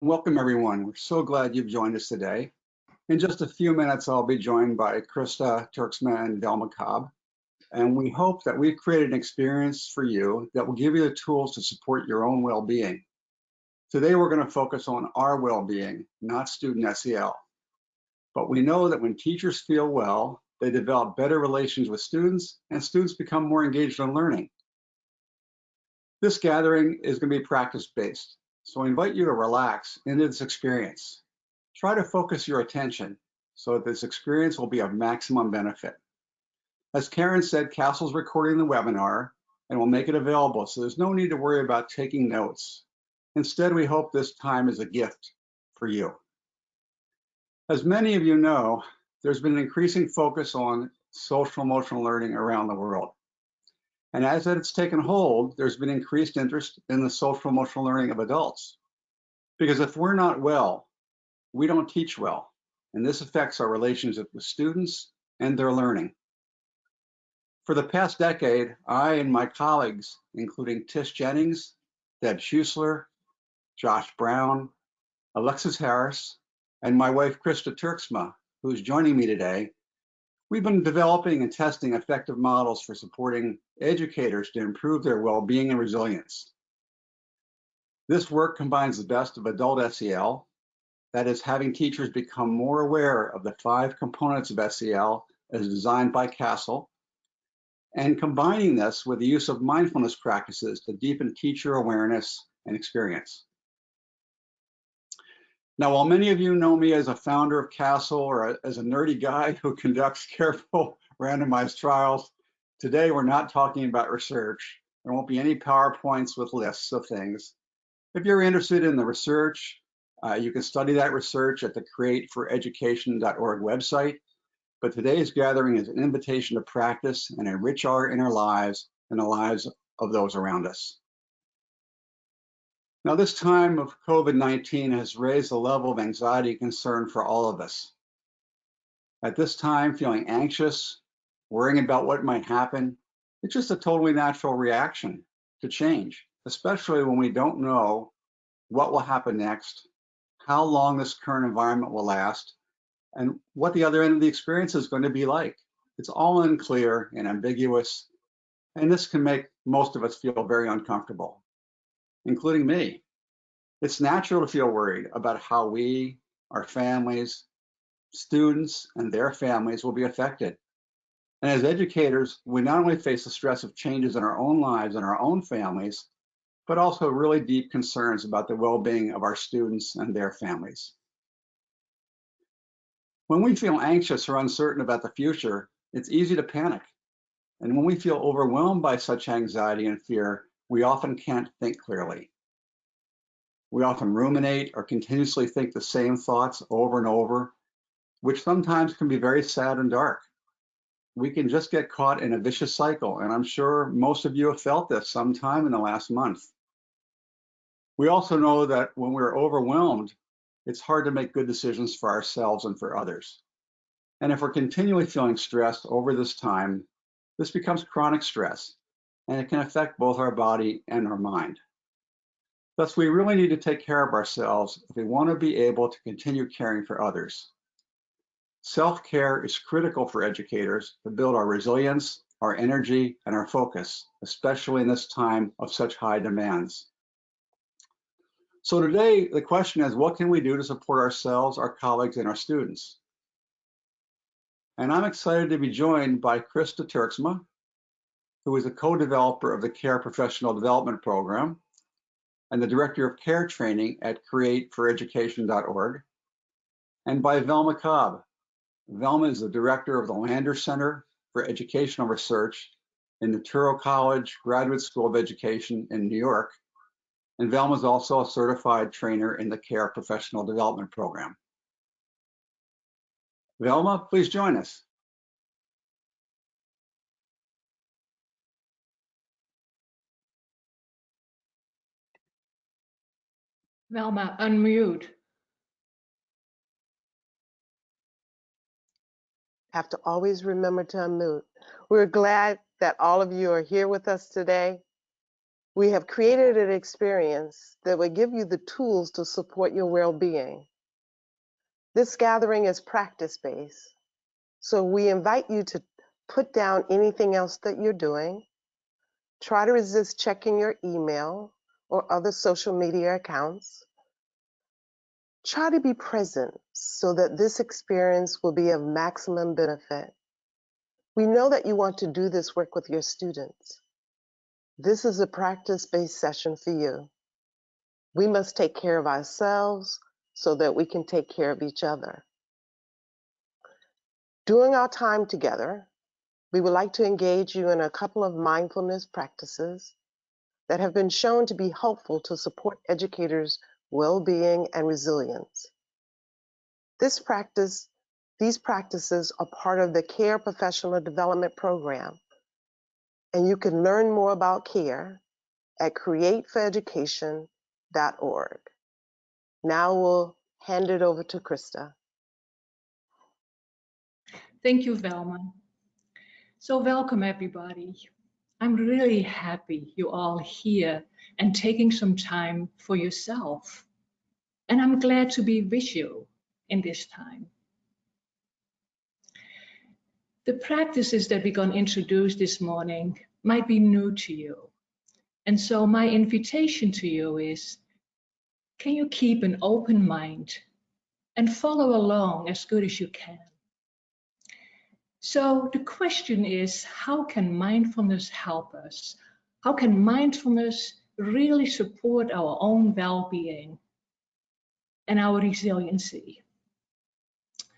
Welcome, everyone. We're so glad you've joined us today. In just a few minutes, I'll be joined by Krista Turksma and Velma Cobb, and we hope that we've created an experience for you that will give you the tools to support your own well-being. Today, we're going to focus on our well-being, not student SEL. But we know that when teachers feel well, they develop better relations with students, and students become more engaged in learning. This gathering is going to be practice-based, so I invite you to relax into this experience. Try to focus your attention so that this experience will be of maximum benefit. As Karen said, Castle's recording the webinar and will make it available, so there's no need to worry about taking notes. Instead, we hope this time is a gift for you. As many of you know, there's been an increasing focus on social emotional learning around the world. And as it's taken hold, there's been increased interest in the social emotional learning of adults. Because if we're not well, we don't teach well, and this affects our relationship with students and their learning. For the past decade, I and my colleagues, including Tish Jennings, Deb Schusler, Josh Brown, Alexis Harris, and my wife, Krista Turksma, who's joining me today, we've been developing and testing effective models for supporting educators to improve their well-being and resilience. This work combines the best of adult SEL, that is, having teachers become more aware of the 5 components of SEL as designed by Castle, and combining this with the use of mindfulness practices to deepen teacher awareness and experience. Now, while many of you know me as a founder of Castle or as a nerdy guy who conducts careful randomized trials, today we're not talking about research. There won't be any PowerPoints with lists of things. If you're interested in the research, you can study that research at the createforeducation.org website. But today's gathering is an invitation to practice and enrich our inner lives and the lives of those around us. Now, this time of COVID-19 has raised the level of anxiety and concern for all of us. At this time, feeling anxious, worrying about what might happen, it's just a totally natural reaction to change, especially when we don't know what will happen next, how long this current environment will last, and what the other end of the experience is going to be like. It's all unclear and ambiguous, and this can make most of us feel very uncomfortable, including me. It's natural to feel worried about how we, our families, students, and their families will be affected. And as educators, we not only face the stress of changes in our own lives and our own families, but also really deep concerns about the well-being of our students and their families. When we feel anxious or uncertain about the future, it's easy to panic. And when we feel overwhelmed by such anxiety and fear, we often can't think clearly. We often ruminate or continuously think the same thoughts over and over, which sometimes can be very sad and dark. We can just get caught in a vicious cycle, and I'm sure most of you have felt this sometime in the last month. We also know that when we're overwhelmed, it's hard to make good decisions for ourselves and for others. And if we're continually feeling stressed over this time, this becomes chronic stress, and it can affect both our body and our mind. Thus, we really need to take care of ourselves if we want to be able to continue caring for others. Self-care is critical for educators to build our resilience, our energy, and our focus, especially in this time of such high demands. So today, the question is, what can we do to support ourselves, our colleagues, and our students? And I'm excited to be joined by Krista Turksma, who is a co-developer of the CARE Professional Development Program and the Director of Care Training at createforeducation.org, and by Velma Cobb. Velma is the Director of the Lander Center for Educational Research in the Touro College Graduate School of Education in New York, and Velma is also a certified trainer in the CARE Professional Development Program. Velma, please join us. Velma, unmute. Have to always remember to unmute. We're glad that all of you are here with us today. We have created an experience that will give you the tools to support your well-being. This gathering is practice-based, so we invite you to put down anything else that you're doing. Try to resist checking your email or other social media accounts. Try to be present so that this experience will be of maximum benefit. We know that you want to do this work with your students. This is a practice-based session for you. We must take care of ourselves so that we can take care of each other. During our time together, we would like to engage you in a couple of mindfulness practices that have been shown to be helpful to support educators' well-being and resilience. These practices are part of the CARE Professional Development Program, and you can learn more about CARE at createforoeducation.org. Now we'll hand it over to Krista. Thank you, Velma. So welcome, everybody. I'm really happy you're all here and taking some time for yourself. And I'm glad to be with you in this time. The practices that we're going to introduce this morning might be new to you. And so my invitation to you is, can you keep an open mind and follow along as good as you can? So the question is, how can mindfulness help us? How can mindfulness really support our own well-being and our resiliency?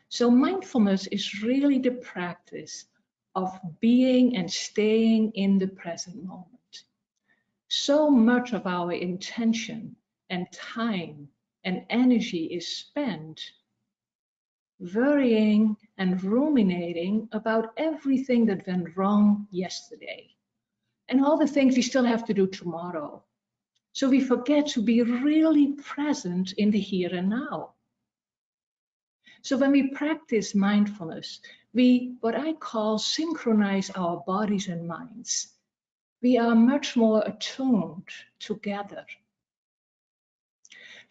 So mindfulness is really the practice of being and staying in the present moment. So much of our intention and time and energy is spent worrying and ruminating about everything that went wrong yesterday and all the things we still have to do tomorrow. So we forget to be really present in the here and now. So when we practice mindfulness, we, what I call, synchronize our bodies and minds. We are much more attuned together.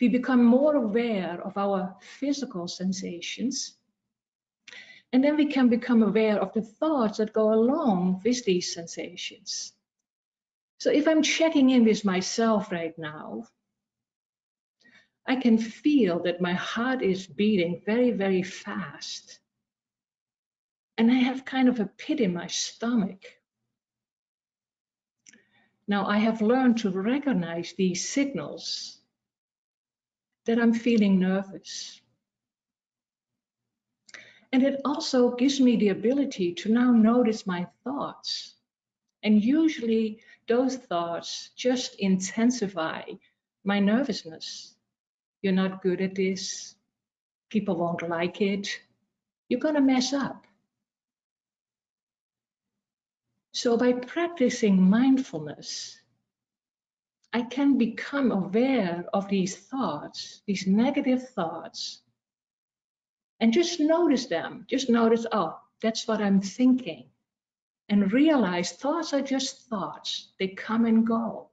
We become more aware of our physical sensations. And then we can become aware of the thoughts that go along with these sensations. So if I'm checking in with myself right now, I can feel that my heart is beating very, very fast. And I have kind of a pit in my stomach. Now I have learned to recognize these signals that I'm feeling nervous. And it also gives me the ability to now notice my thoughts. And usually those thoughts just intensify my nervousness. You're not good at this. People won't like it. You're going to mess up. So by practicing mindfulness, I can become aware of these thoughts, these negative thoughts, and just notice them. Just notice, oh, that's what I'm thinking. And realize thoughts are just thoughts. They come and go.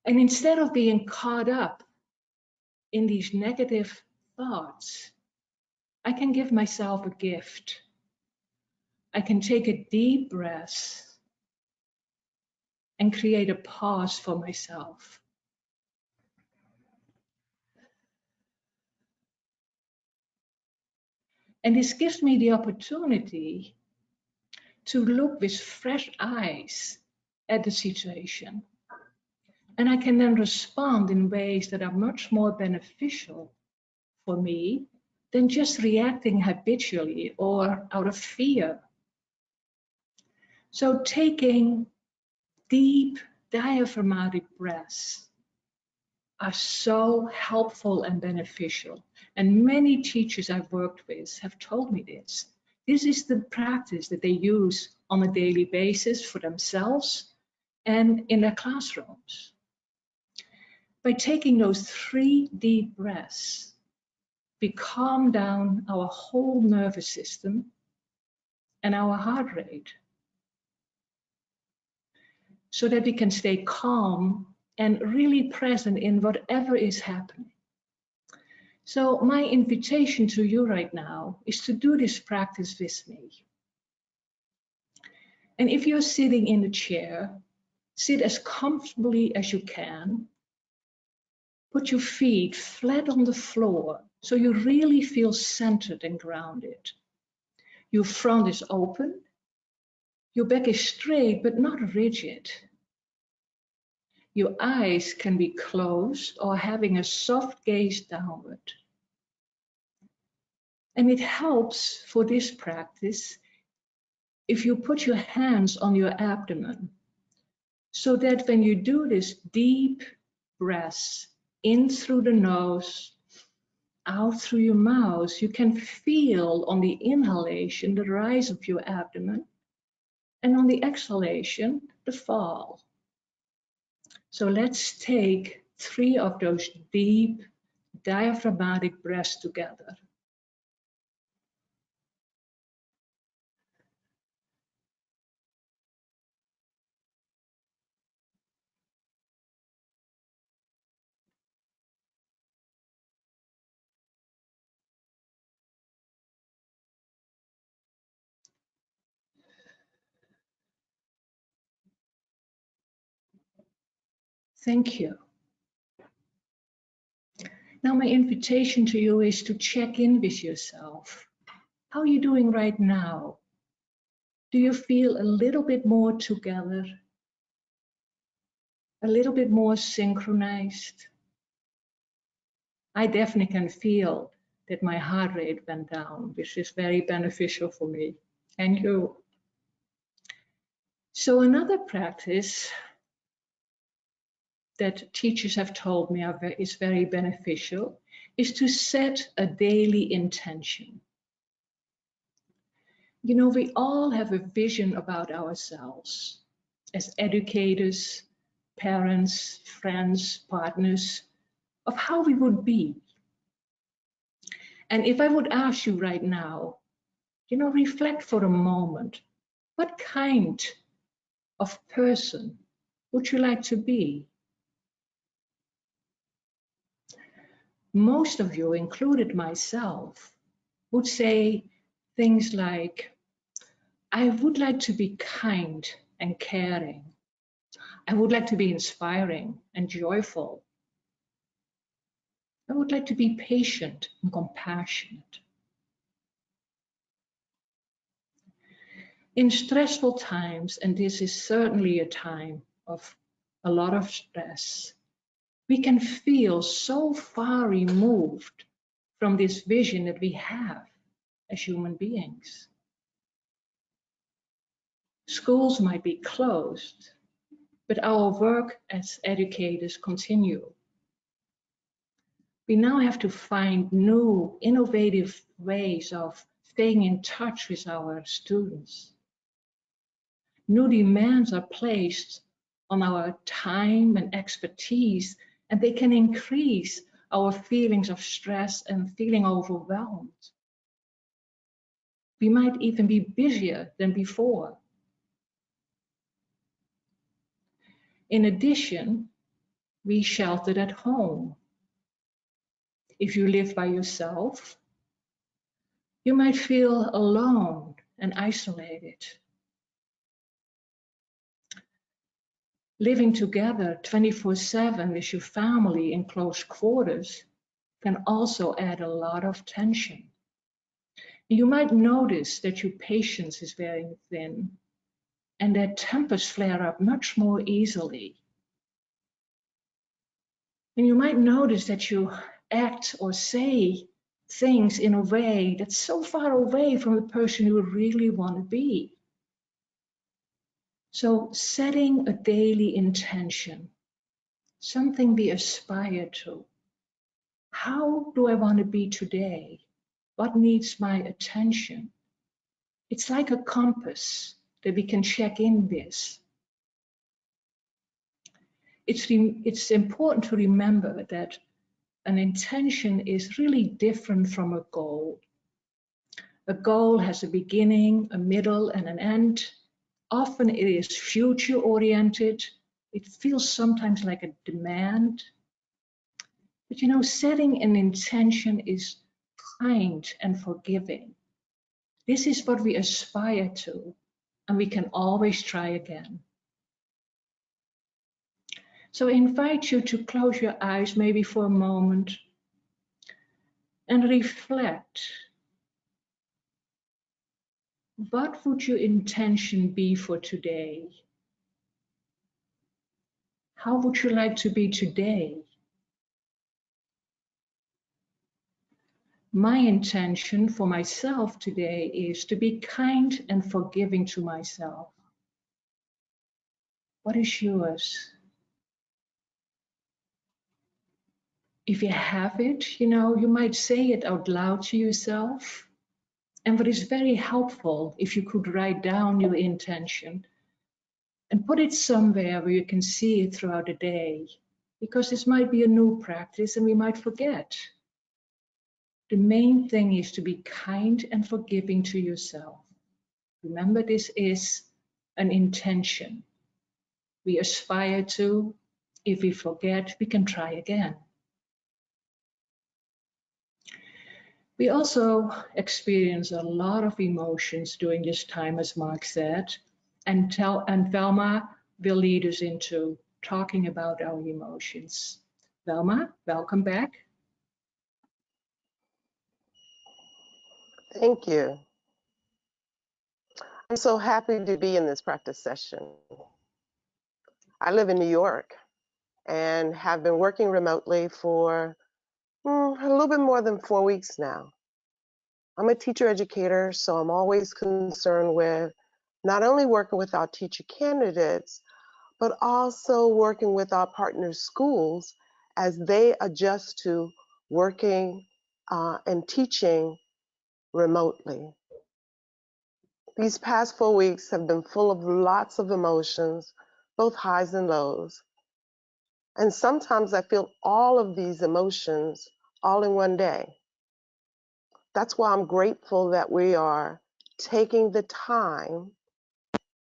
And instead of being caught up in these negative thoughts, I can give myself a gift. I can take a deep breath and create a pause for myself. And this gives me the opportunity to look with fresh eyes at the situation. And I can then respond in ways that are much more beneficial for me than just reacting habitually or out of fear. So taking deep diaphragmatic breaths are so helpful and beneficial. And many teachers I've worked with have told me this. This is the practice that they use on a daily basis for themselves and in their classrooms. By taking those 3 deep breaths, we calm down our whole nervous system and our heart rate. so that we can stay calm and really present in whatever is happening. So my invitation to you right now is to do this practice with me. And if you're sitting in a chair, sit as comfortably as you can. Put your feet flat on the floor so you really feel centered and grounded. Your front is open. Your back is straight but not rigid. Your eyes can be closed or having a soft gaze downward. And it helps for this practice if you put your hands on your abdomen, so that when you do this deep breath in through the nose, out through your mouth, you can feel on the inhalation the rise of your abdomen, and on the exhalation the fall. So let's take 3 of those deep diaphragmatic breaths together. Thank you. Now my invitation to you is to check in with yourself. How are you doing right now? Do you feel a little bit more together? A little bit more synchronized? I definitely can feel that my heart rate went down, which is very beneficial for me and you. So another practice that teachers have told me is very beneficial is to set a daily intention. You know, we all have a vision about ourselves as educators, parents, friends, partners, of how we would be. And if I would ask you right now, you know, reflect for a moment, what kind of person would you like to be? Most of you, included myself, would say things like, I would like to be kind and caring. I would like to be inspiring and joyful. I would like to be patient and compassionate. In stressful times, and this is certainly a time of a lot of stress, we can feel so far removed from this vision that we have as human beings. Schools might be closed, but our work as educators continue. We now have to find new, innovative ways of staying in touch with our students. New demands are placed on our time and expertise, and they can increase our feelings of stress and feeling overwhelmed. We might even be busier than before. In addition, we sheltered at home. If you live by yourself, you might feel alone and isolated. Living together 24/7 with your family in close quarters can also add a lot of tension. You might notice that your patience is very thin and that tempers flare up much more easily. And you might notice that you act or say things in a way that's so far away from the person you really want to be. So setting a daily intention, something we aspire to. How do I want to be today? What needs my attention? It's like a compass that we can check in with. It's important to remember that an intention is really different from a goal. A goal has a beginning, a middle, and an end, Often it is future-oriented. It feels sometimes like a demand. But you know, setting an intention is kind and forgiving. This is what we aspire to, and we can always try again. So I invite you to close your eyes maybe for a moment and reflect. What would your intention be for today? How would you like to be today? My intention for myself today is to be kind and forgiving to myself. What is yours? If you have it, you know, you might say it out loud to yourself. And what is very helpful, if you could write down your intention and put it somewhere where you can see it throughout the day, because this might be a new practice and we might forget. The main thing is to be kind and forgiving to yourself. Remember, this is an intention. We aspire to. If we forget, we can try again. We also experience a lot of emotions during this time, as Mark said, and Velma will lead us into talking about our emotions. Velma, welcome back. Thank you. I'm so happy to be in this practice session. I live in New York and have been working remotely for a little bit more than 4 weeks now. I'm a teacher educator, so I'm always concerned with not only working with our teacher candidates, but also working with our partner schools as they adjust to working and teaching remotely. These past 4 weeks have been full of lots of emotions, both highs and lows. And sometimes I feel all of these emotions all in one day. That's why I'm grateful that we are taking the time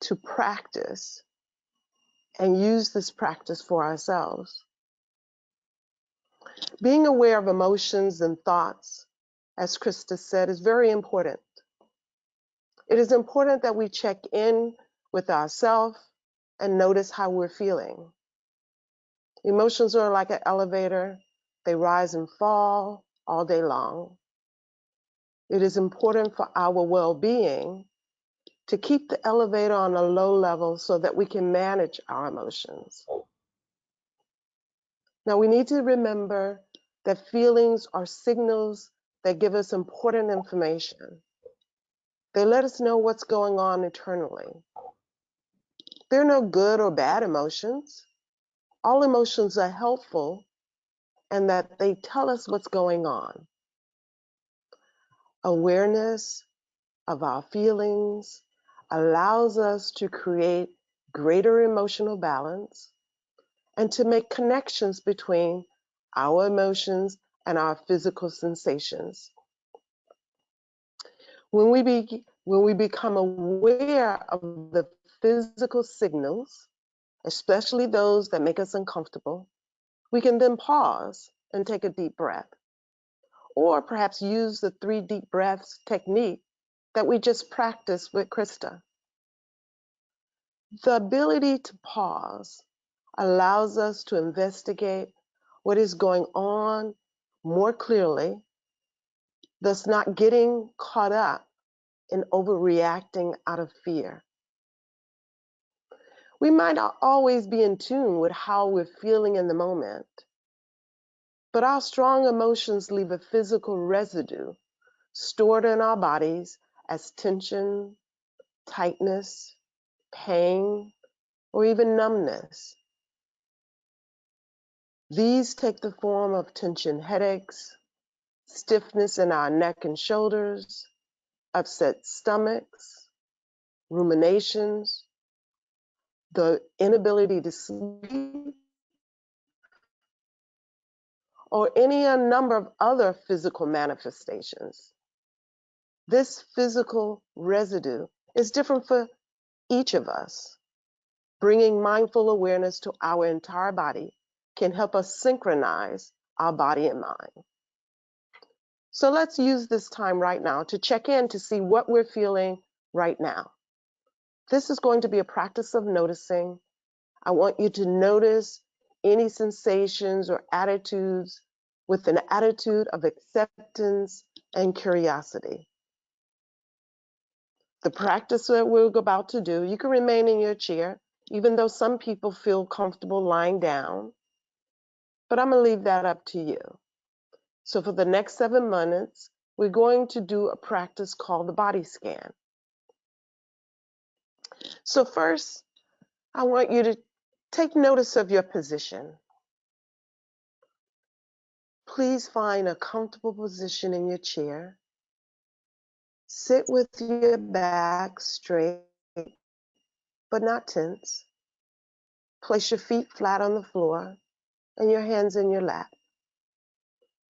to practice and use this practice for ourselves. Being aware of emotions and thoughts, as Krista said, is very important. It is important that we check in with ourselves and notice how we're feeling. Emotions are like an elevator. They rise and fall all day long. It is important for our well-being to keep the elevator on a low level so that we can manage our emotions. Now, we need to remember that feelings are signals that give us important information. They let us know what's going on internally. There are no good or bad emotions. All emotions are helpful and that they tell us what's going on. Awareness of our feelings allows us to create greater emotional balance and to make connections between our emotions and our physical sensations. When we become aware of the physical signals, especially those that make us uncomfortable, we can then pause and take a deep breath, or perhaps use the 3 deep breaths technique that we just practiced with Krista. The ability to pause allows us to investigate what is going on more clearly, thus not getting caught up in overreacting out of fear. We might not always be in tune with how we're feeling in the moment, but our strong emotions leave a physical residue stored in our bodies as tension, tightness, pain, or even numbness. These take the form of tension headaches, stiffness in our neck and shoulders, upset stomachs, ruminations, the inability to sleep, or any number of other physical manifestations. This physical residue is different for Each of us, bringing mindful awareness to our entire body, can help us synchronize our body and mind. So let's use this time right now to check in to see what we're feeling right now. This is going to be a practice of noticing. I want you to notice any sensations or attitudes with an attitude of acceptance and curiosity. The practice that we're about to do, you can remain in your chair, even though some people feel comfortable lying down, but I'm going to leave that up to you. So for the next 7 minutes, we're going to do a practice called the body scan. So first, I want you to take notice of your position. Please find a comfortable position in your chair. Sit with your back straight, but not tense. Place your feet flat on the floor and your hands in your lap.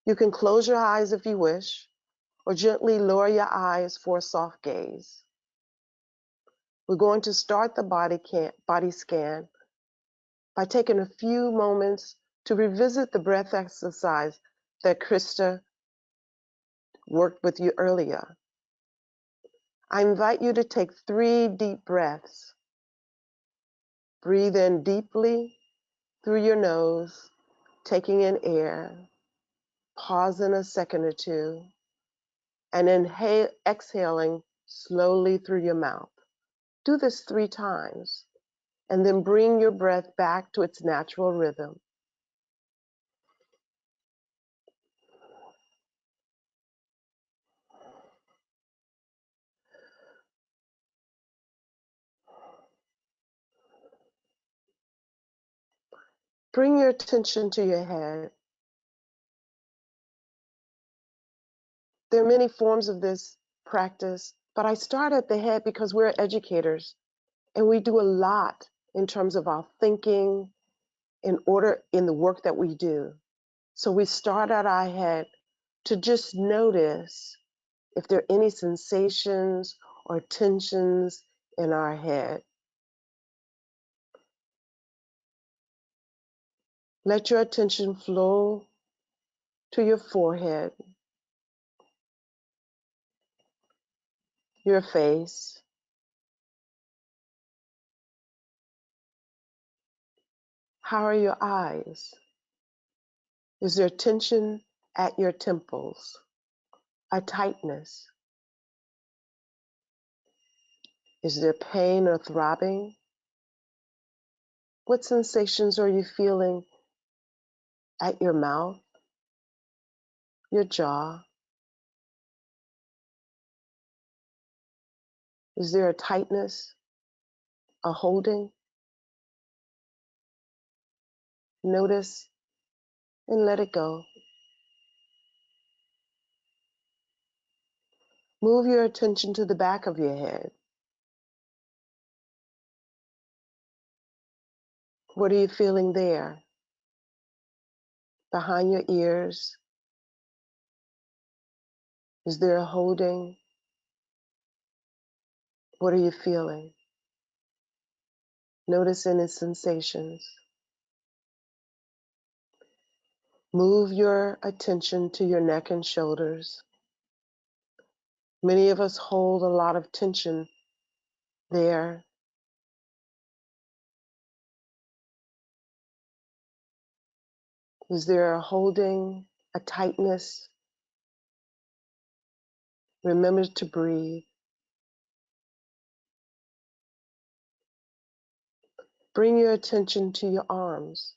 You can close your eyes if you wish, or gently lower your eyes for a soft gaze. We're going to start the body scan by taking a few moments to revisit the breath exercise that Krista worked with you earlier. I invite you to take 3 deep breaths. Breathe in deeply through your nose, taking in air, pausing a second or two, and exhaling slowly through your mouth. Do this 3 times, and then bring your breath back to its natural rhythm. Bring your attention to your head. There are many forms of this practice, but I start at the head because we're educators and we do a lot in terms of our thinking in the work that we do. So we start at our head to just notice if there are any sensations or tensions in our head. Let your attention flow to your forehead, your face. How are your eyes? Is there tension at your temples? A tightness? Is there pain or throbbing? What sensations are you feeling at your mouth, your jaw? Is there a tightness, a holding? Notice and let it go. Move your attention to the back of your head. What are you feeling there? Behind your ears? Is there a holding? What are you feeling? Notice any sensations. Move your attention to your neck and shoulders. Many of us hold a lot of tension there. Is there a holding, a tightness? Remember to breathe. Bring your attention to your arms.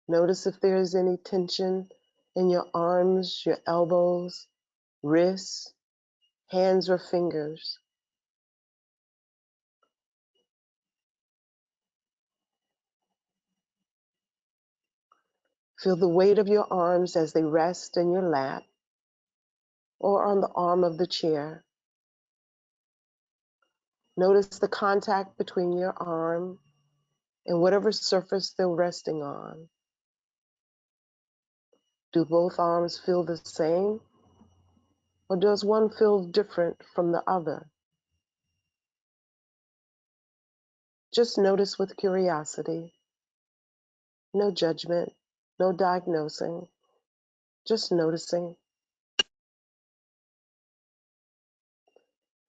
Notice if there is any tension in your arms, your elbows, wrists, hands, or fingers. Feel the weight of your arms as they rest in your lap or on the arm of the chair. Notice the contact between your arm and whatever surface they're resting on. Do both arms feel the same, or does one feel different from the other? Just notice with curiosity, no judgment, no diagnosing, just noticing.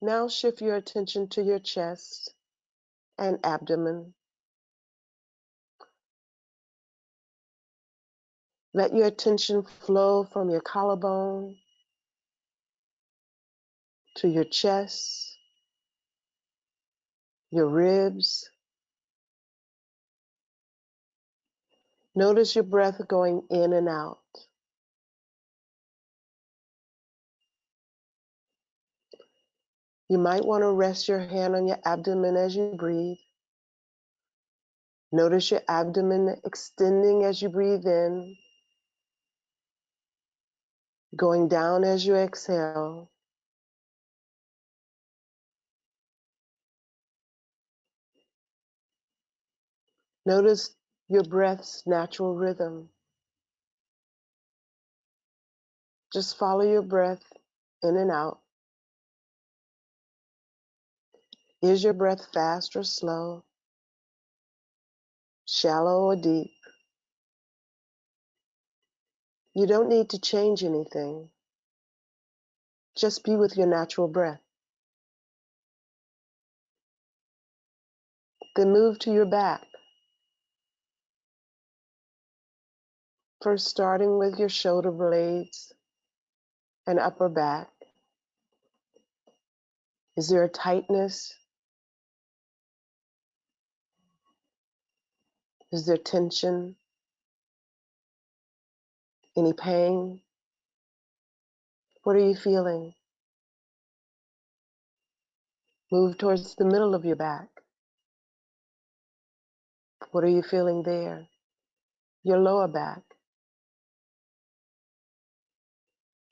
Now shift your attention to your chest and abdomen. Let your attention flow from your collarbone to your chest, your ribs. Notice your breath going in and out. You might want to rest your hand on your abdomen as you breathe. Notice your abdomen extending as you breathe in, going down as you exhale. Notice your breath's natural rhythm. Just follow your breath in and out. Is your breath fast or slow, shallow or deep? You don't need to change anything. Just be with your natural breath. Then move to your back. First starting with your shoulder blades and upper back. Is there a tightness? Is there tension? Any pain? What are you feeling? Move towards the middle of your back. What are you feeling there? Your lower back.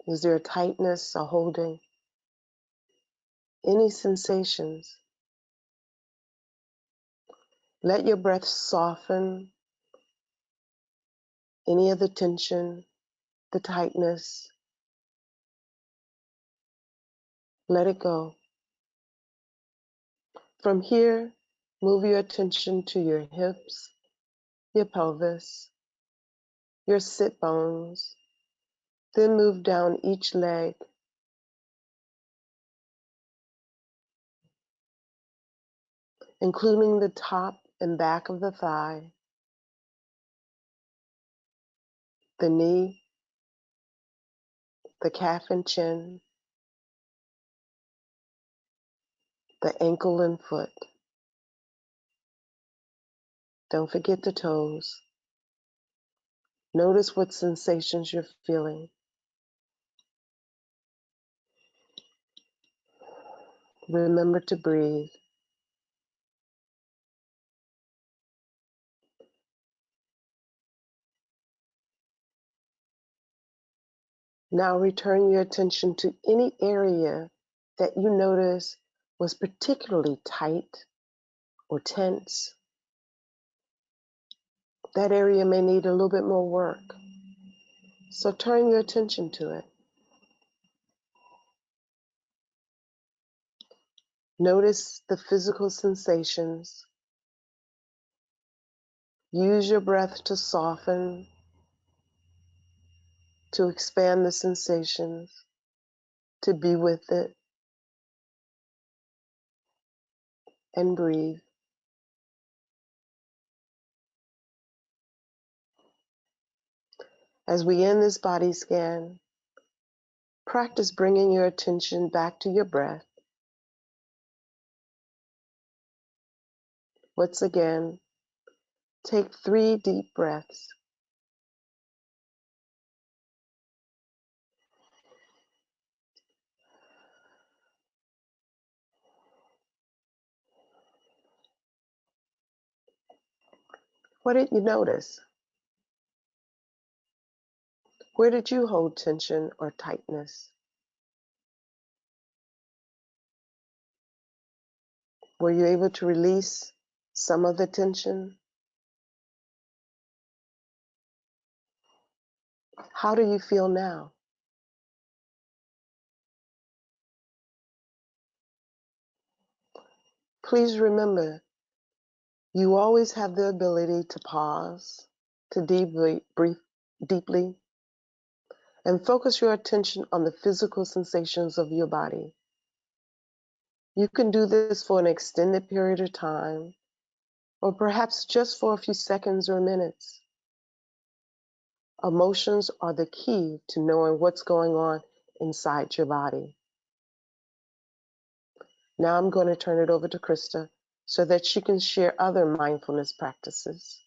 Is there a tightness, a holding? Any sensations? Let your breath soften any of the tension, the tightness. Let it go. From here, move your attention to your hips, your pelvis, your sit bones. Then move down each leg, including the top and back of the thigh, the knee, the calf and chin, the ankle and foot. Don't forget the toes. Notice what sensations you're feeling. Remember to breathe. Now return your attention to any area that you notice was particularly tight or tense. That area may need a little bit more work. So turn your attention to it. Notice the physical sensations. Use your breath to soften, to expand the sensations, to be with it, and breathe. As we end this body scan, practice bringing your attention back to your breath. Once again, take 3 deep breaths. What did you notice? Where did you hold tension or tightness? Were you able to release some of the tension? How do you feel now? Please remember You always have the ability to pause, to breathe deeply, and focus your attention on the physical sensations of your body. You can do this for an extended period of time, or perhaps just for a few seconds or minutes. Emotions are the key to knowing what's going on inside your body. Now I'm going to turn it over to Krista so that she can share other mindfulness practices.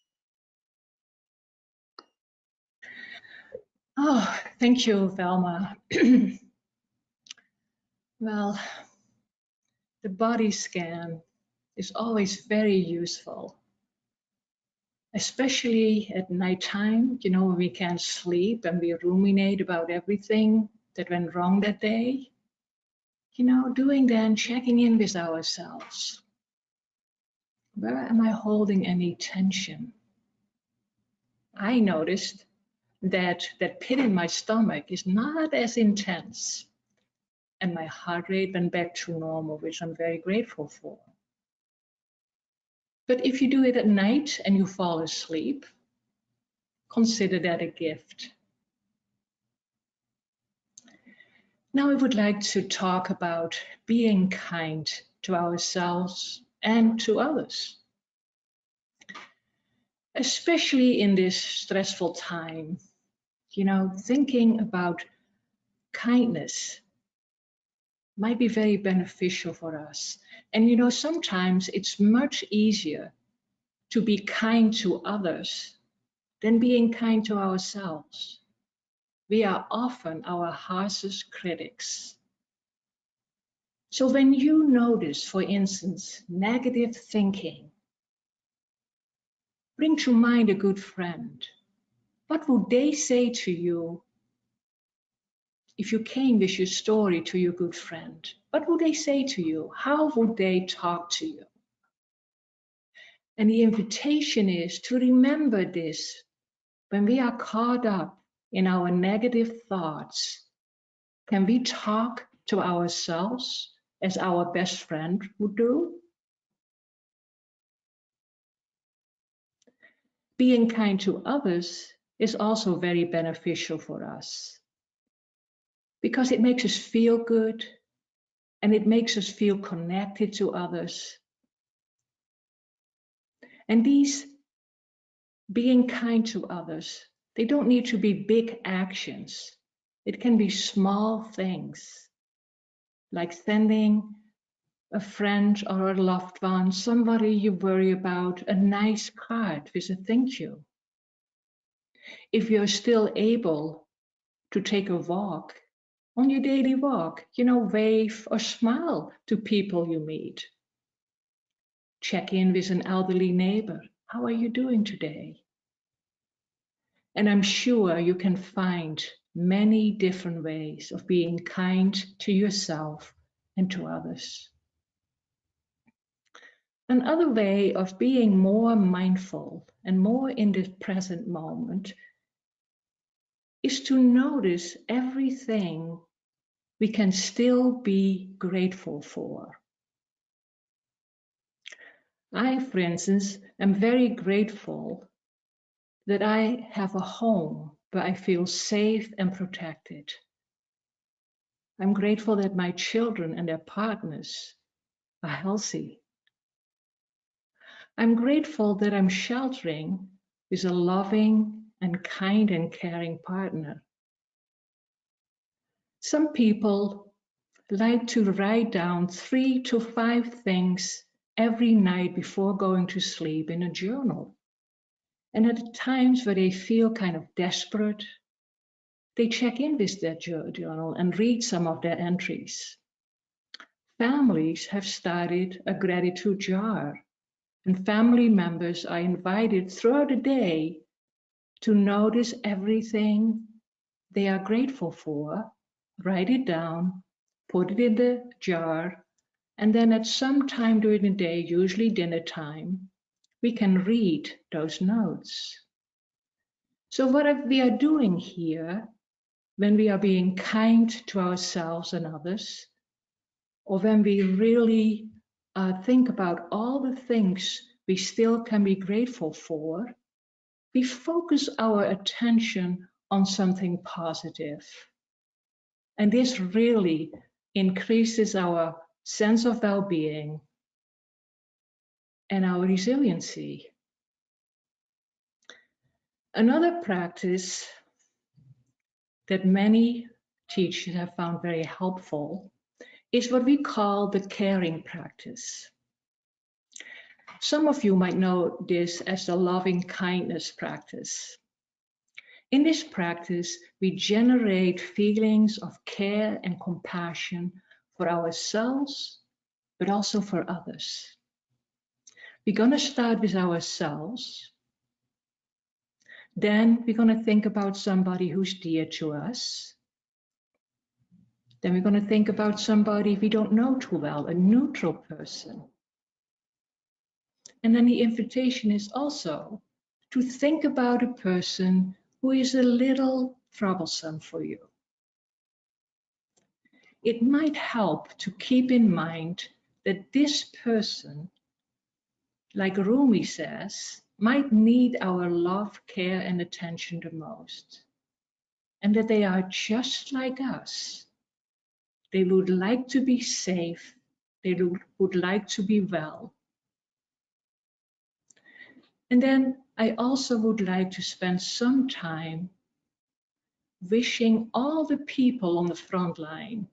Oh, thank you, Velma. Well, the body scan is always very useful, especially at nighttime, when we can't sleep and we ruminate about everything that went wrong that day. Doing that, checking in with ourselves. Where am I holding any tension? I noticed that pit in my stomach is not as intense, and my heart rate went back to normal, which I'm very grateful for. But if you do it at night and you fall asleep, consider that a gift. Now I would like to talk about being kind to ourselves and to others. Especially in this stressful time, thinking about kindness might be very beneficial for us. And sometimes it's much easier to be kind to others than being kind to ourselves. We are often our harshest critics. So when you notice, for instance, negative thinking, bring to mind a good friend. What would they say to you if you came with your story to your good friend? What would they say to you? How would they talk to you? And the invitation is to remember this when we are caught up in our negative thoughts. Can we talk to ourselves as our best friend would do? Being kind to others is also very beneficial for us because it makes us feel good and it makes us feel connected to others. And these being kind to others, they don't need to be big actions. It can be small things like sending a friend or a loved one, somebody you worry about, a nice card with a thank you. If you're still able to take a walk, on your daily walk, wave or smile to people you meet. Check in with an elderly neighbor. How are you doing today? And I'm sure you can find many different ways of being kind to yourself and to others. Another way of being more mindful and more in the present moment is to notice everything we can still be grateful for. I, for instance, am very grateful that I have a home where I feel safe and protected. I'm grateful that my children and their partners are healthy. I'm grateful that I'm sheltering with a loving and kind and caring partner. Some people like to write down 3 to 5 things every night before going to sleep in a journal. And at the times where they feel kind of desperate, they check in with their journal and read some of their entries. Families have started a gratitude jar, and family members are invited throughout the day to notice everything they are grateful for, write it down, put it in the jar, and then at some time during the day, usually dinner time, we can read those notes. So what we are doing here, when we are being kind to ourselves and others, or when we really think about all the things we still can be grateful for, we focus our attention on something positive. And this really increases our sense of well-being and our resiliency. Another practice that many teachers have found very helpful is what we call the caring practice. Some of you might know this as the loving kindness practice. In this practice, we generate feelings of care and compassion for ourselves, but also for others. We're going to start with ourselves. Then we're going to think about somebody who's dear to us. Then we're going to think about somebody we don't know too well, a neutral person. And then the invitation is also to think about a person who is a little troublesome for you. It might help to keep in mind that this person, like Rumi says, might need our love, care, and attention the most. And that they are just like us. They would like to be safe. They would like to be well. And then I also would like to spend some time wishing all the people on the front line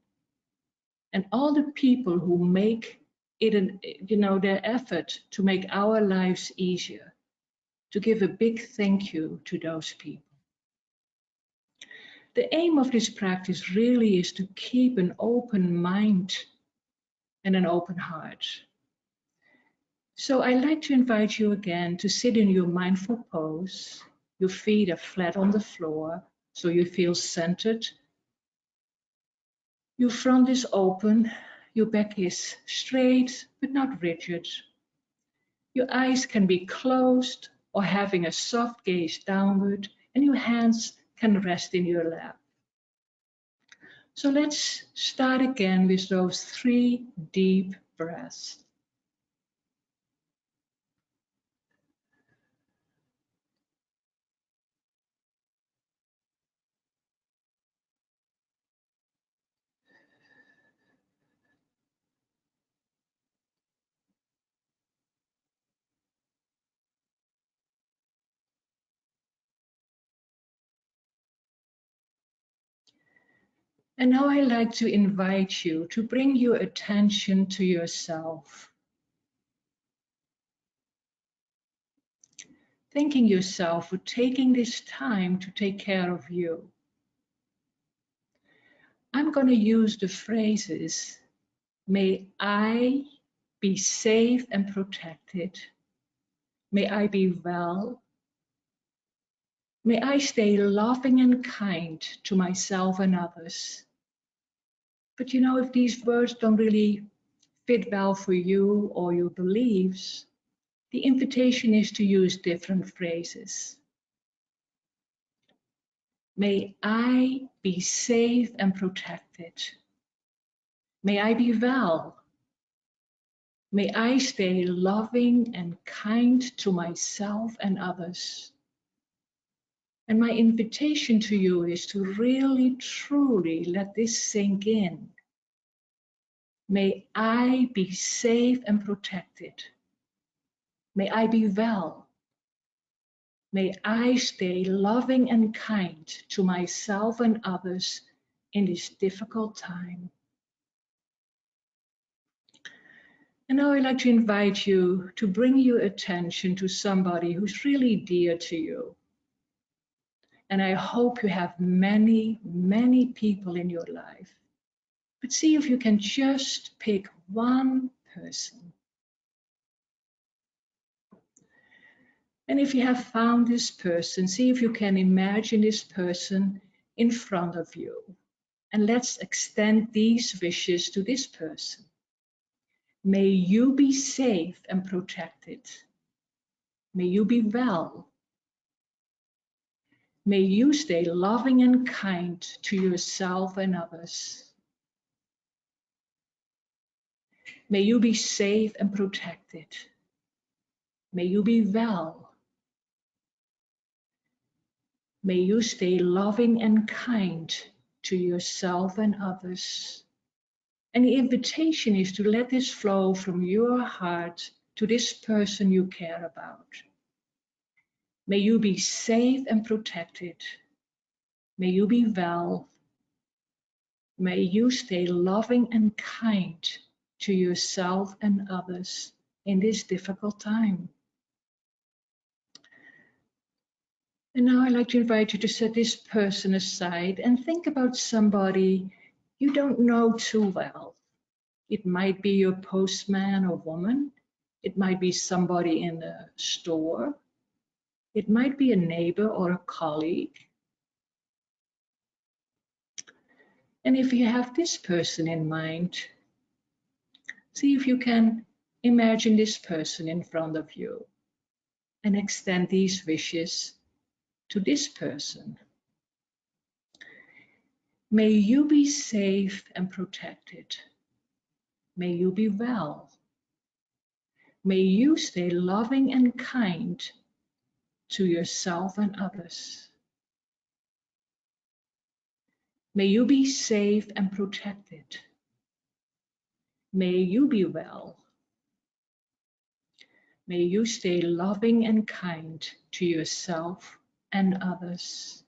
and all the people who make it, their effort to make our lives easier, to give a big thank you to those people. The aim of this practice really is to keep an open mind and an open heart. So I'd like to invite you again to sit in your mindful pose. Your feet are flat on the floor, so you feel centered. Your front is open, your back is straight but not rigid. Your eyes can be closed or having a soft gaze downward, and your hands can rest in your lap. So let's start again with those 3 deep breaths. And now I'd like to invite you to bring your attention to yourself. Thanking yourself for taking this time to take care of you. I'm going to use the phrases, may I be safe and protected. May I be well. May I stay loving and kind to myself and others. But if these words don't really fit well for you or your beliefs, the invitation is to use different phrases. May I be safe and protected. May I be well. May I stay loving and kind to myself and others. And my invitation to you is to really, truly let this sink in. May I be safe and protected. May I be well. May I stay loving and kind to myself and others in this difficult time. And now I'd like to invite you to bring your attention to somebody who's really dear to you. And I hope you have many, many people in your life. But see if you can just pick one person. And if you have found this person, see if you can imagine this person in front of you. And let's extend these wishes to this person. May you be safe and protected. May you be well. May you stay loving and kind to yourself and others. May you be safe and protected. May you be well. May you stay loving and kind to yourself and others. And the invitation is to let this flow from your heart to this person you care about. May you be safe and protected. May you be well. May you stay loving and kind to yourself and others in this difficult time. And now I'd like to invite you to set this person aside and think about somebody you don't know too well. It might be your postman or woman. It might be somebody in the store. It might be a neighbor or a colleague. And if you have this person in mind, see if you can imagine this person in front of you and extend these wishes to this person. May you be safe and protected. May you be well. May you stay loving and kind to yourself and others. May you be safe and protected. May you be well. May you stay loving and kind to yourself and others.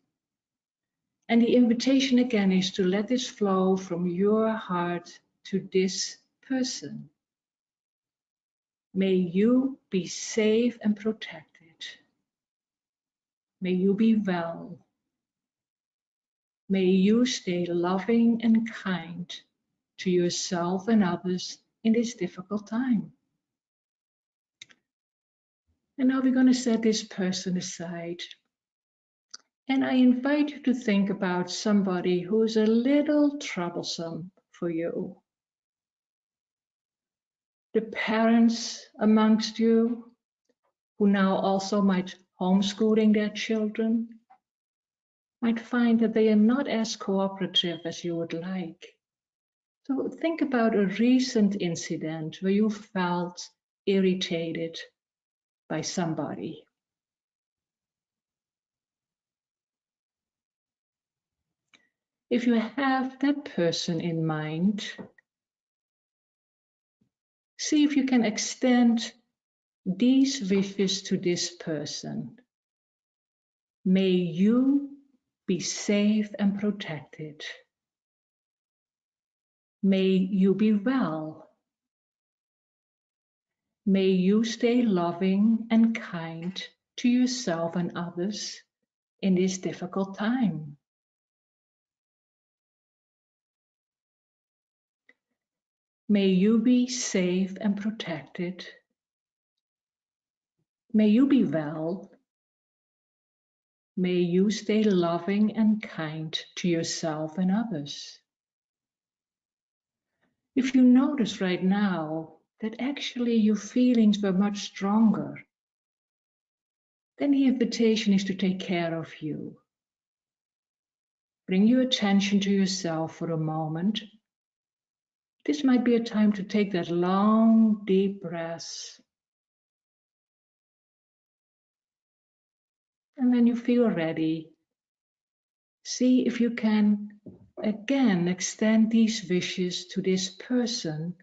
And the invitation again is to let this flow from your heart to this person. May you be safe and protected. May you be well. May you stay loving and kind to yourself and others in this difficult time. And now we're going to set this person aside. And I invite you to think about somebody who is a little troublesome for you. The parents amongst you who now also might homeschooling their children might find that they are not as cooperative as you would like. So think about a recent incident where you felt irritated by somebody. If you have that person in mind, see if you can extend these wishes to this person. May you be safe and protected. May you be well. May you stay loving and kind to yourself and others in this difficult time. May you be safe and protected. May you be well. May you stay loving and kind to yourself and others. If you notice right now that actually your feelings were much stronger, then the invitation is to take care of you. Bring your attention to yourself for a moment. This might be a time to take that long, deep breath. And when you feel ready, see if you can again extend these wishes to this person,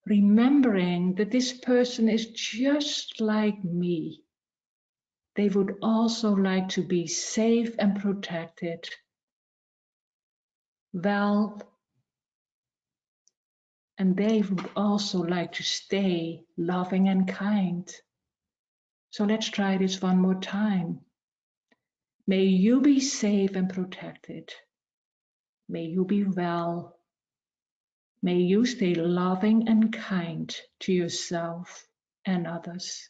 remembering that this person is just like me. They would also like to be safe and protected, well, and they would also like to stay loving and kind. So let's try this one more time. May you be safe and protected. May you be well. May you stay loving and kind to yourself and others.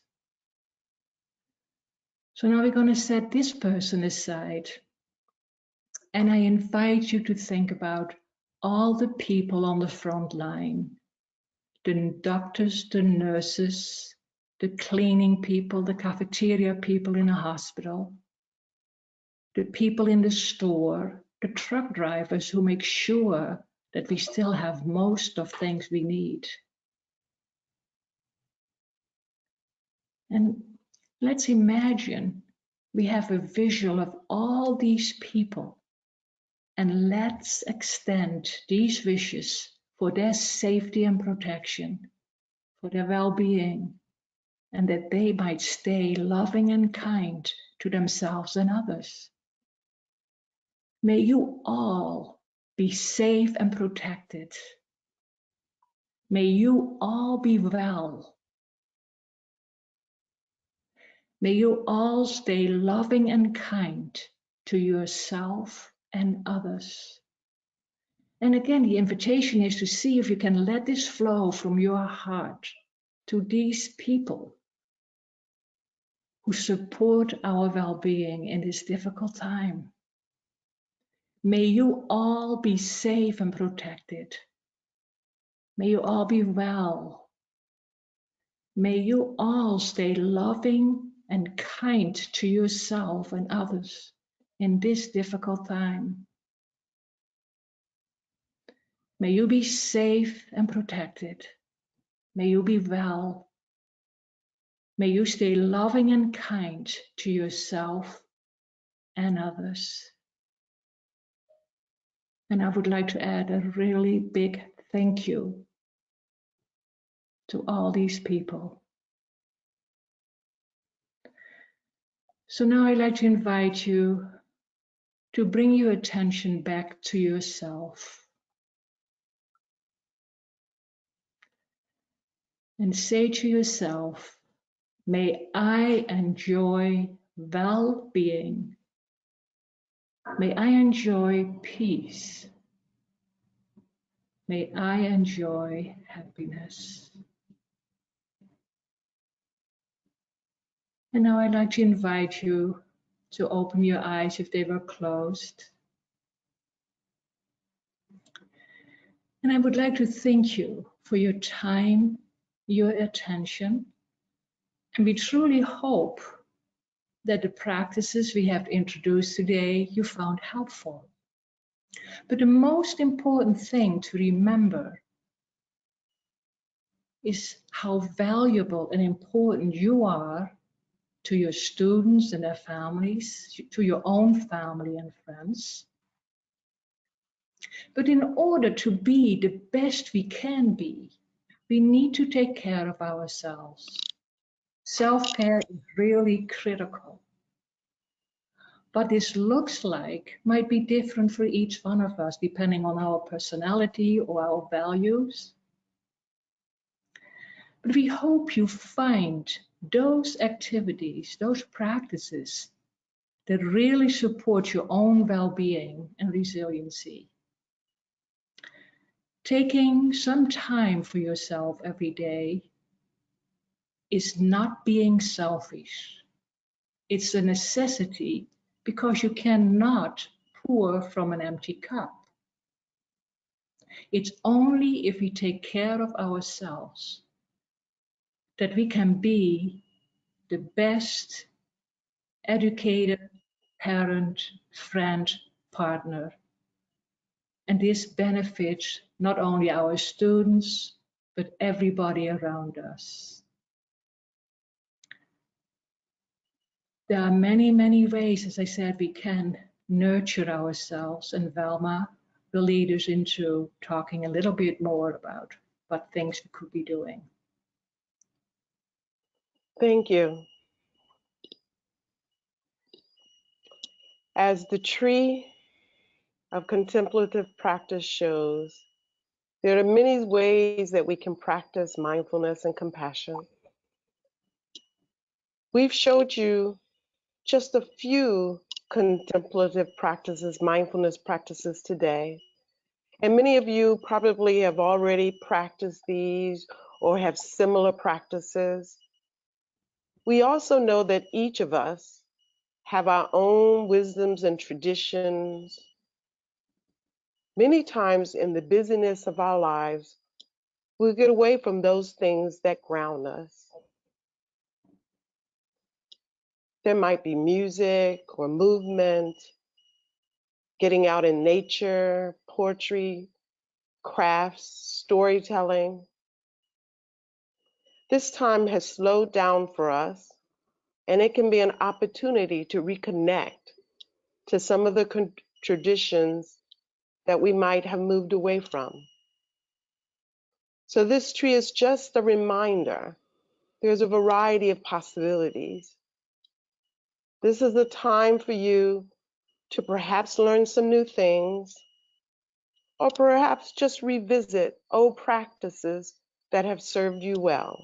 So now we're going to set this person aside. And I invite you to think about all the people on the front line, the doctors, the nurses, the cleaning people, the cafeteria people in a hospital, the people in the store, the truck drivers who make sure that we still have most of things we need. And let's imagine we have a visual of all these people, and let's extend these wishes for their safety and protection, for their well-being, and that they might stay loving and kind to themselves and others. May you all be safe and protected. May you all be well. May you all stay loving and kind to yourself and others. And again, the invitation is to see if you can let this flow from your heart to these people who support our well-being in this difficult time. May you all be safe and protected. May you all be well. May you all stay loving and kind to yourself and others in this difficult time. May you be safe and protected. May you be well. May you stay loving and kind to yourself and others. And I would like to add a really big thank you to all these people. So now I'd like to invite you to bring your attention back to yourself and say to yourself, may I enjoy well-being. May I enjoy peace. May I enjoy happiness. And now I'd like to invite you to open your eyes if they were closed. And I would like to thank you for your time, your attention. And we truly hope that the practices we have introduced today you found helpful. But the most important thing to remember is how valuable and important you are to your students and their families, to your own family and friends. But in order to be the best we can be, we need to take care of ourselves. Self-care is really critical. What this looks like might be different for each one of us, depending on our personality or our values. But we hope you find those activities, those practices that really support your own well-being and resiliency. Taking some time for yourself every day is not being selfish. It's a necessity because you cannot pour from an empty cup. It's only if we take care of ourselves that we can be the best educator, parent, friend, partner. And this benefits not only our students, but everybody around us. There are many, many ways, as I said, we can nurture ourselves, and Velma will lead us into talking a little bit more about what things we could be doing. Thank you. As the tree of contemplative practice shows, there are many ways that we can practice mindfulness and compassion. We've showed you just a few contemplative practices, mindfulness practices today. And many of you probably have already practiced these or have similar practices. We also know that each of us have our own wisdoms and traditions. Many times in the busyness of our lives, we get away from those things that ground us. There might be music or movement, getting out in nature, poetry, crafts, storytelling. This time has slowed down for us, and it can be an opportunity to reconnect to some of the traditions that we might have moved away from. So this tree is just a reminder. There's a variety of possibilities. This is a time for you to perhaps learn some new things, or perhaps just revisit old practices that have served you well.